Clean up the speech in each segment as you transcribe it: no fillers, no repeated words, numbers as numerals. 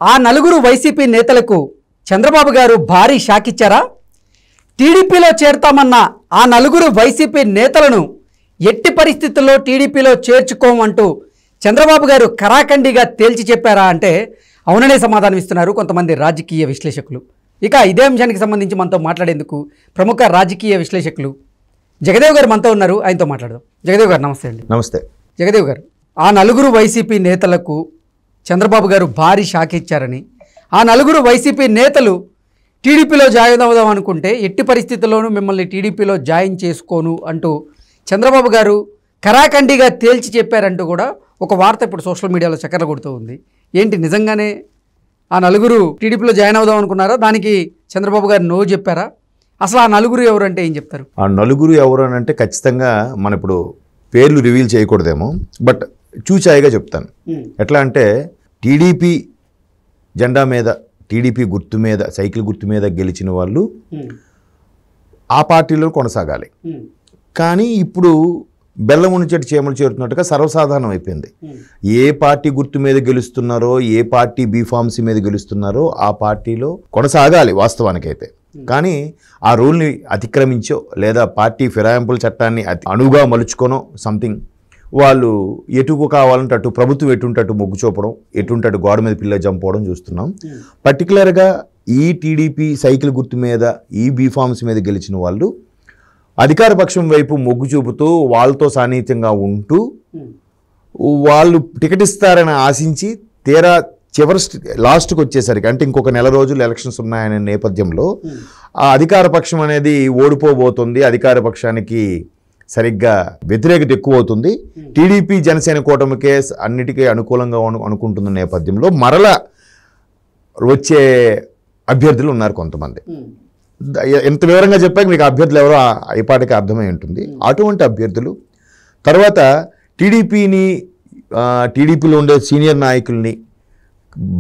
ఆ నలుగురు వైసీపీ నేతలకు చంద్రబాబు గారు భారీ షాక్ ఇచ్చారా? టీడీపీలో చేరతామన్న ఆ నలుగురు వైసీపీ నేతలను ఎట్టి పరిస్థితుల్లో టీడీపీలో చేర్చుకోమంటూ చంద్రబాబు గారు కరాఖండిగా తేల్చి చెప్పారా అంటే అవుననే సమాధానం ఇస్తున్నారు కొంతమంది రాజకీయ విశ్లేషకులు. ఇక ఇదే అంశానికి సంబంధించి మనతో మాట్లాడేందుకు ప్రముఖ రాజకీయ విశ్లేషకులు జగదేవ్ గారు మనతో ఉన్నారు. ఆయనతో మాట్లాడదాం. జగదేవ్ గారు నమస్తే అండి. నమస్తే. జగదేవ్ గారు, ఆ నలుగురు వైసీపీ నేతలకు చంద్రబాబు గారు భారీ షాక్ ఇచ్చారని, ఆ నలుగురు వైసీపీ నేతలు టీడీపీలో జాయిన్ అవుదాం అనుకుంటే ఎట్టి పరిస్థితుల్లోనూ మిమ్మల్ని టీడీపీలో జాయిన్ చేసుకోను అంటూ చంద్రబాబు గారు కరాఖండిగా తేల్చి చెప్పారంటూ కూడా ఒక వార్త ఇప్పుడు సోషల్ మీడియాలో చక్కర్లు కొడుతూ ఉంది. ఏంటి నిజంగానే ఆ నలుగురు టీడీపీలో జాయిన్ అవుదాం అనుకున్నారా? దానికి చంద్రబాబు గారు నో చెప్పారా? అసలు ఆ నలుగురు ఎవరు అంటే ఏం చెప్తారు? ఆ నలుగురు ఎవరు అని అంటే ఖచ్చితంగా మన ఇప్పుడు పేర్లు రివీల్ చేయకూడదేమో, బట్ చూచాయిగా చెప్తాను. ఎట్లా అంటే టీడీపీ జెండా మీద, టీడీపీ గుర్తు మీద, సైకిల్ గుర్తు మీద గెలిచిన వాళ్ళు ఆ పార్టీలో కొనసాగాలి. కానీ ఇప్పుడు బెల్లం చెట్టు చేమలు చేరుతున్నట్టుగా సర్వసాధారణం అయిపోయింది. ఏ పార్టీ గుర్తు మీద గెలుస్తున్నారో, ఏ పార్టీ బీఫార్మసీ మీద గెలుస్తున్నారో ఆ పార్టీలో కొనసాగాలి వాస్తవానికైతే. కానీ ఆ రూల్ని అతిక్రమించో లేదా పార్టీ ఫిరాయింపుల చట్టాన్ని అణువుగా మలుచుకొనో సంథింగ్ వాళ్ళు ఎటుకు కావాలంటే అటు ప్రభుత్వం ఎటుంటే అటు మొగ్గు చూపడం, ఎటుంటే అటు గోడ మీద పిల్ల చంపడం చూస్తున్నాం. పర్టికులర్గా ఈ టీడీపీ సైకిల్ గుర్తు మీద, ఈ బీఫార్మసీ మీద గెలిచిన వాళ్ళు అధికార పక్షం వైపు మొగ్గు చూపుతూ వాళ్ళతో సాన్నిహిత్యంగా ఉంటూ వాళ్ళు టికెట్ ఇస్తారని ఆశించి తీరా చివరి లాస్ట్కి వచ్చేసరికి, అంటే ఇంకొక నెల రోజులు ఎలక్షన్స్ ఉన్నాయనే నేపథ్యంలో ఆ అధికార పక్షం అనేది ఓడిపోబోతుంది, అధికార పక్షానికి సరిగ్గా వ్యతిరేకత ఎక్కువ అవుతుంది, టీడీపీ జనసేన కూటమికే అన్నిటికీ అనుకూలంగా అనుకుంటున్న నేపథ్యంలో మరల వచ్చే అభ్యర్థులు ఉన్నారు కొంతమంది. ఎంత వివరంగా చెప్పాక మీకు అభ్యర్థులు ఎవరో ఈ పాటికి అర్థమై ఉంటుంది. అటువంటి అభ్యర్థులు తర్వాత టీడీపీలో ఉండే సీనియర్ నాయకుల్ని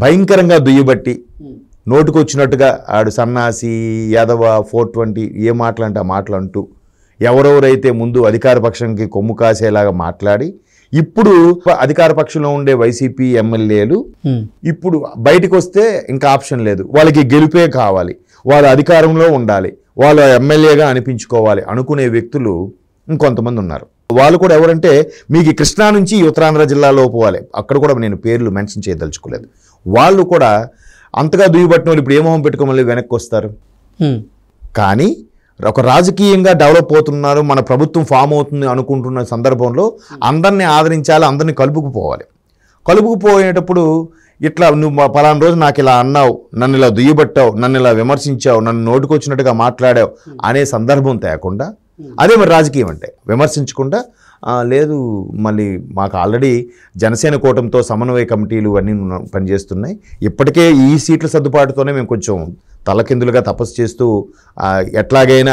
భయంకరంగా దుయ్యబట్టి నోటుకొచ్చినట్టుగా ఆడు సన్నాసి, యాదవ, 420 ఏ మాటలంటే ఆ మాటలు అంటూ ఎవరెవరైతే ముందు అధికార పక్షంకి కొమ్ము కాసేలాగా మాట్లాడి ఇప్పుడు అధికార పక్షంలో ఉండే వైసీపీ ఎమ్మెల్యేలు ఇప్పుడు బయటకు వస్తే ఇంకా ఆప్షన్ లేదు, వాళ్ళకి గెలుపే కావాలి, వాళ్ళు అధికారంలో ఉండాలి, వాళ్ళు ఎమ్మెల్యేగా అనిపించుకోవాలి అనుకునే వ్యక్తులు ఇంకొంతమంది ఉన్నారు. వాళ్ళు కూడా ఎవరంటే మీకు కృష్ణా నుంచి ఉత్తరాంధ్ర జిల్లాలో పోవాలి, అక్కడ కూడా నేను పేర్లు మెన్షన్ చేయదలుచుకోలేదు. వాళ్ళు కూడా అంతగా దుయ్యబట్టిన వాళ్ళు ఇప్పుడు ఏ మొహం పెట్టుకోమని వెనక్కి వస్తారు. కానీ ఒక రాజకీయంగా డెవలప్ అవుతున్నారు, మన ప్రభుత్వం ఫామ్ అవుతుంది అనుకుంటున్న సందర్భంలో అందరినీ ఆదరించాలి, అందరినీ కలుపుకుపోవాలి. కలుపుకుపోయేటప్పుడు ఇట్లా నువ్వు పలానా రోజు నాకు ఇలా అన్నావు, నన్ను ఇలా దుయ్యబట్టావు, నన్ను ఇలా విమర్శించావు, నన్ను నోటుకొచ్చినట్టుగా మాట్లాడావు అనే సందర్భం తేకుండా, అదే మరి రాజకీయం అంటే విమర్శించకుండా లేదు మళ్ళీ మాకు ఆల్రెడీ జనసేన కూటమితో సమన్వయ కమిటీలు అన్నీ పనిచేస్తున్నాయి, ఇప్పటికే ఈ సీట్ల సర్దుబాటుతోనే మేము కొంచెం తలకిందులుగా తపస్సు చేస్తూ ఎట్లాగైనా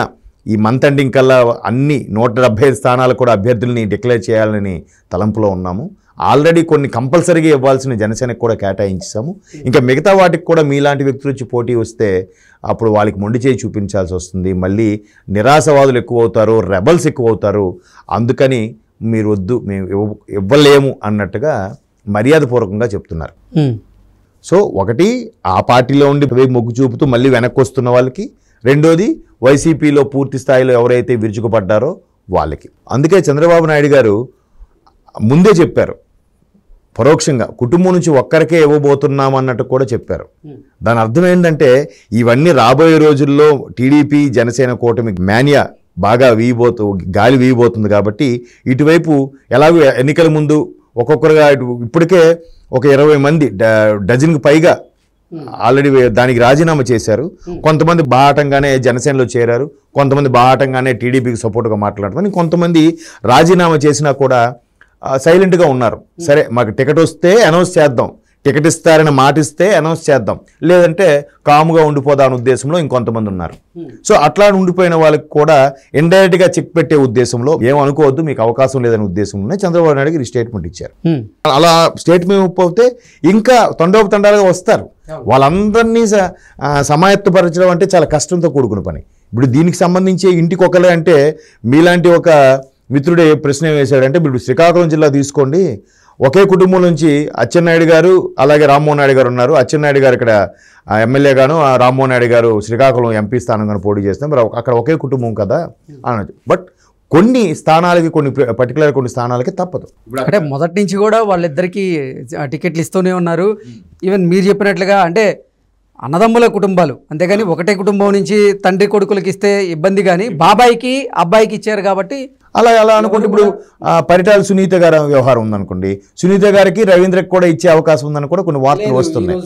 ఈ మంత్ ఎండింగ్ కల్లా అన్ని 175 స్థానాలు కూడా అభ్యర్థుల్ని డిక్లేర్ చేయాలని తలంపులో ఉన్నాము. ఆల్రెడీ కొన్ని కంపల్సరీగా ఇవ్వాల్సిన జనసేనకు కూడా కేటాయించాము. ఇంకా మిగతా వాటికి కూడా మీలాంటి వ్యక్తులు వచ్చి పోటీ వస్తే అప్పుడు వాళ్ళకి మొండి చేయి చూపించాల్సి వస్తుంది, మళ్ళీ నిరాశవాదులు ఎక్కువ అవుతారు, రెబల్స్ ఎక్కువ అవుతారు, అందుకని మీరు వద్దు, మేము ఇవ్వలేము అన్నట్టుగా మర్యాదపూర్వకంగా చెప్తున్నారు. సో ఒకటి ఆ పార్టీలో ఉండి మొగ్గు చూపుతూ మళ్ళీ వెనక్కి వస్తున్న వాళ్ళకి, రెండోది వైసీపీలో పూర్తి స్థాయిలో ఎవరైతే విరుచుకుపడ్డారో వాళ్ళకి. అందుకే చంద్రబాబు నాయుడు గారు ముందే చెప్పారు, పరోక్షంగా కుటుంబం నుంచి ఒక్కరికే ఇవ్వబోతున్నాం అన్నట్టు కూడా చెప్పారు. దాని అర్థం ఏంటంటే ఇవన్నీ రాబోయే రోజుల్లో టీడీపీ జనసేన కూటమి మేనియా బాగా గాలి వీయబోతుంది కాబట్టి ఇటువైపు ఎలాగో ఎన్నికల ముందు ఒక్కొక్కరుగా ఇప్పటికే ఒక 20 మంది డజన్కి పైగా ఆల్రెడీ దానికి రాజీనామా చేశారు. కొంతమంది బాహాటంగానే జనసేనలో చేరారు, కొంతమంది బాహాటంగానే టీడీపీకి సపోర్ట్గా మాట్లాడుతున్నారు, కొంతమంది రాజీనామా చేసినా కూడా సైలెంట్గా ఉన్నారు. సరే మాకు టికెట్ వస్తే అనౌన్స్ చేద్దాం, టికెట్ ఇస్తారని మాట ఇస్తే అనౌన్స్ చేద్దాం, లేదంటే కాముగా ఉండిపోదా అనే ఉద్దేశంలో ఇంకొంతమంది ఉన్నారు. సో అట్లా ఉండిపోయిన వాళ్ళకి కూడా ఇండైరెక్ట్గా చెక్ పెట్టే ఉద్దేశంలో ఏమనుకోవద్దు, మీకు అవకాశం లేదనే ఉద్దేశంలోనే చంద్రబాబు నాయుడు గారు స్టేట్మెంట్ ఇచ్చారు. అలా స్టేట్మెంట్ ఇవ్వకపోతే ఇంకా తండోపతండాలుగా వస్తారు. వాళ్ళందరినీ సమాయత్తపరచడం అంటే చాలా కష్టంతో కూడుకున్న పని. ఇప్పుడు దీనికి సంబంధించి ఇంటికి ఒకలే అంటే మీలాంటి ఒక మిత్రుడే ప్రశ్న వేశాడంటే ఇప్పుడు శ్రీకాకుళం జిల్లా తీసుకోండి, ఒకే కుటుంబం నుంచి అచ్చెన్నాయుడు గారు అలాగే రామ్మోహన్ నాయుడు గారు ఉన్నారు. అచ్చెన్నాయుడు గారు ఇక్కడ ఎమ్మెల్యే గాను, రామ్మోహన్ నాయుడు గారు శ్రీకాకుళం ఎంపీ స్థానం గాను పోటీ చేస్తే మరి అక్కడ ఒకే కుటుంబం కదా అన్నది. బట్ కొన్ని స్థానాలకి పర్టికులర్ కొన్ని స్థానాలకి తప్పదు. అంటే మొదటి నుంచి కూడా వాళ్ళిద్దరికీ టికెట్లు ఇస్తూనే ఉన్నారు. ఈవెన్ మీరు చెప్పినట్లుగా అంటే అన్నదమ్ముల కుటుంబాలు, అంతేగాని ఒకటే కుటుంబం నుంచి తండ్రి కొడుకులకి ఇస్తే ఇబ్బంది, కానీ బాబాయికి అబ్బాయికి ఇచ్చారు కాబట్టి అలా అనుకుంటే ఇప్పుడు పరిటాల సునీత గారి వ్యవహారం ఉందనుకోండి, సునీత గారికి రవీంద్రకి కూడా ఇచ్చే అవకాశం ఉందని కూడా కొన్ని వార్తలు వస్తున్నాయి.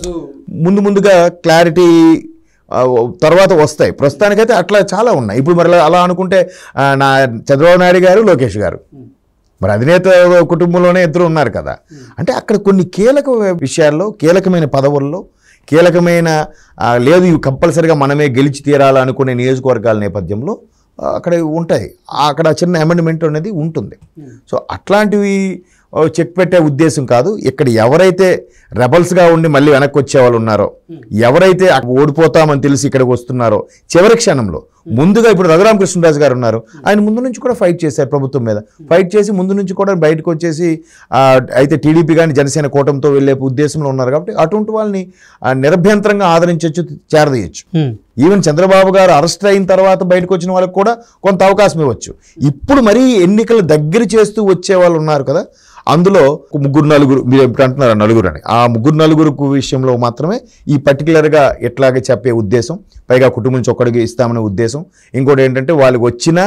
ముందుగా క్లారిటీ తర్వాత వస్తాయి. ప్రస్తుతానికైతే అట్లా చాలా ఉన్నాయి. ఇప్పుడు మరి అలా అనుకుంటే నా చంద్రబాబు నాయుడు గారు, లోకేష్ గారు మరి అధినేత కుటుంబంలోనే ఇద్దరు ఉన్నారు కదా. అంటే అక్కడ కొన్ని కీలక విషయాల్లో, కీలకమైన పదవుల్లో, కీలకమైన లేదు ఇవి కంపల్సరిగా మనమే గెలిచి తీరాలనుకునే నియోజకవర్గాల నేపథ్యంలో అక్కడ ఉంటాయి. అక్కడ చిన్న అమెండ్మెంట్ అనేది ఉంటుంది. సో అట్లాంటివి చెక్ పెట్టే ఉద్దేశం కాదు. ఇక్కడ ఎవరైతే రెబల్స్గా ఉండి మళ్ళీ వెనక్కి వచ్చే వాళ్ళు ఉన్నారో, ఎవరైతే ఓడిపోతామని తెలిసి ఇక్కడికి వస్తున్నారో చివరి క్షణంలో ముందుగా ఇప్పుడు రఘురామకృష్ణరాజు గారు ఉన్నారు. ఆయన ముందు నుంచి కూడా ఫైట్ చేశారు ప్రభుత్వం మీద. ఫైట్ చేసి ముందు నుంచి కూడా బయటకు వచ్చేసి అయితే టీడీపీ కానీ జనసేన కూటమితో వెళ్ళే ఉద్దేశంలో ఉన్నారు. కాబట్టి అటువంటి వాళ్ళని నిరభ్యంతరంగా ఆదరించవచ్చు, చేరదీయచ్చు. ఈవెన్ చంద్రబాబు గారు అరెస్ట్ అయిన తర్వాత బయటకు వచ్చిన వాళ్ళకి కూడా కొంత అవకాశం ఇవ్వచ్చు. ఇప్పుడు మరీ ఎన్నికలు దగ్గర చేస్తూ వచ్చే వాళ్ళు ఉన్నారు కదా, అందులో 3-4 మీరు ఎప్పుడు అంటున్నారు 4 అని, ఆ 3-4 విషయంలో మాత్రమే ఈ పర్టికులర్గా ఎట్లాగే చెప్పే ఉద్దేశం. పైగా కుటుంబం నుంచి ఒక్కడికి ఇస్తామనే ఉద్దేశం. ఇంకోటి ఏంటంటే వాళ్ళకి వచ్చిన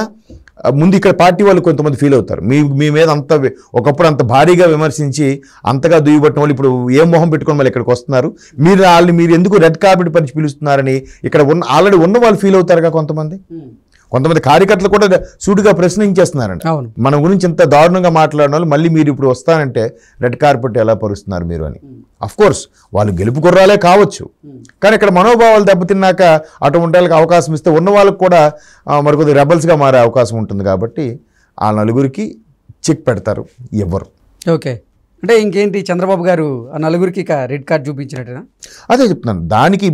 ముందు ఇక్కడ పార్టీ వాళ్ళు కొంతమంది ఫీల్ అవుతారు, మీ మీద అంత ఒకప్పుడు అంత భారీగా విమర్శించి అంతగా దుయ్యబట్టిన వాళ్ళు ఇప్పుడు ఏ మొహం పెట్టుకొని మళ్ళీ ఇక్కడికి వస్తున్నారు, మీరు ఎందుకు రెడ్ కార్పెట్ పరిచి పిలుస్తున్నారని ఇక్కడ ఆల్రెడీ ఉన్న వాళ్ళు ఫీల్ అవుతారుగా. కొంతమంది కార్యకర్తలు కూడా సూటిగా ప్రశ్నించేస్తున్నారంట, మన గురించి ఇంత దారుణంగా మాట్లాడిన వాళ్ళు మళ్ళీ మీరు ఇప్పుడు వస్తానంటే రెడ్ కార్పెట్ ఎలా పరుస్తున్నారు మీరు అని. కోర్స్ వాళ్ళు గెలుపు కుర్రాలే కావచ్చు, కానీ ఇక్కడ మనోభావాలు దెబ్బతిన్నాక అటువంటి వాళ్ళకి అవకాశం ఇస్తే ఉన్న వాళ్ళకి కూడా మరికొద్ది రెబల్స్గా మారే అవకాశం ఉంటుంది. కాబట్టి ఆ 4 చెక్ పెడతారు ఎవ్వరు. ఓకే, అంటే ఇంకేంటి చంద్రబాబు గారు ఆ 4 ఇక రెడ్ కార్డ్ చూపించినట్టేనా? అదే చెప్తున్నాను. దానికి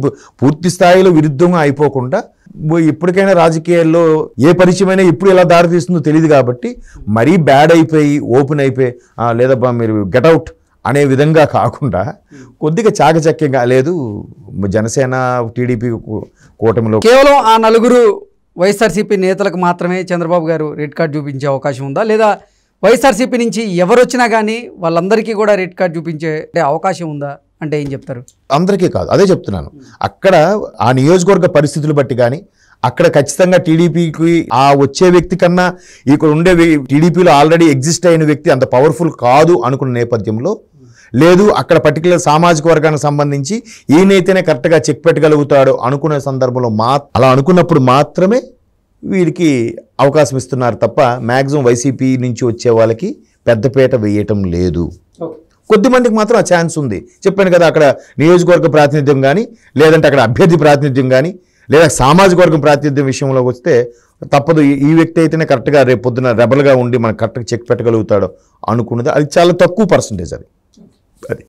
పూర్తి స్థాయిలో విరుద్ధంగా అయిపోకుండా ఇప్పటికైనా రాజకీయాల్లో ఏ పరిచయమైనా ఎప్పుడు ఎలా దారితీస్తుందో తెలియదు. కాబట్టి మరీ బ్యాడ్ అయిపోయి ఓపెన్ అయిపోయి లేదా మీరు గెట్అవుట్ అనే విధంగా కాకుండా కొద్దిగా చాకచక్యంగా లేదు జనసేన టీడీపీ కూటమిలో కేవలం ఆ 4 వైఎస్ఆర్సీపీ నేతలకు మాత్రమే చంద్రబాబు గారు రెడ్ కార్డ్ చూపించే అవకాశం ఉందా, లేదా వైఎస్ఆర్సీపీ నుంచి ఎవరు వచ్చినా కానీ వాళ్ళందరికీ కూడా రెడ్ కార్డ్ చూపించే అవకాశం ఉందా అంటే ఏం చెప్తారు? అందరికీ కాదు, అదే చెప్తున్నాను. అక్కడ ఆ నియోజకవర్గ పరిస్థితులు బట్టి కానీ అక్కడ ఖచ్చితంగా టీడీపీకి ఆ వచ్చే వ్యక్తి కన్నా ఇక్కడ ఉండే టీడీపీలో ఆల్రెడీ ఎగ్జిస్ట్ అయిన వ్యక్తి అంత పవర్ఫుల్ కాదు అనుకున్న నేపథ్యంలో, లేదు అక్కడ పర్టికులర్ సామాజిక వర్గానికి సంబంధించి ఈయనైతేనే కరెక్ట్గా చెక్ పెట్టగలుగుతాడు అనుకునే సందర్భంలో అలా అనుకున్నప్పుడు మాత్రమే వీరికి అవకాశం ఇస్తున్నారు తప్ప మ్యాక్సిమం వైసీపీ నుంచి వచ్చే వాళ్ళకి పెద్దపీట వేయటం లేదు. కొద్దిమందికి మాత్రం ఆ ఛాన్స్ ఉంది. చెప్పాను కదా, అక్కడ నియోజకవర్గ ప్రాతినిధ్యం కానీ లేదంటే అక్కడ అభ్యర్థి ప్రాతినిధ్యం కానీ లేదా సామాజిక వర్గం ప్రాతినిధ్యం విషయంలో వస్తే తప్పదు, ఈ వ్యక్తి అయితేనే కరెక్ట్గా రేపు పొద్దున రెబల్గా ఉండి మనకు కరెక్ట్గా చెక్ పెట్టగలుగుతాడు అనుకున్నది. అది చాలా తక్కువ పర్సంటేజ్. అది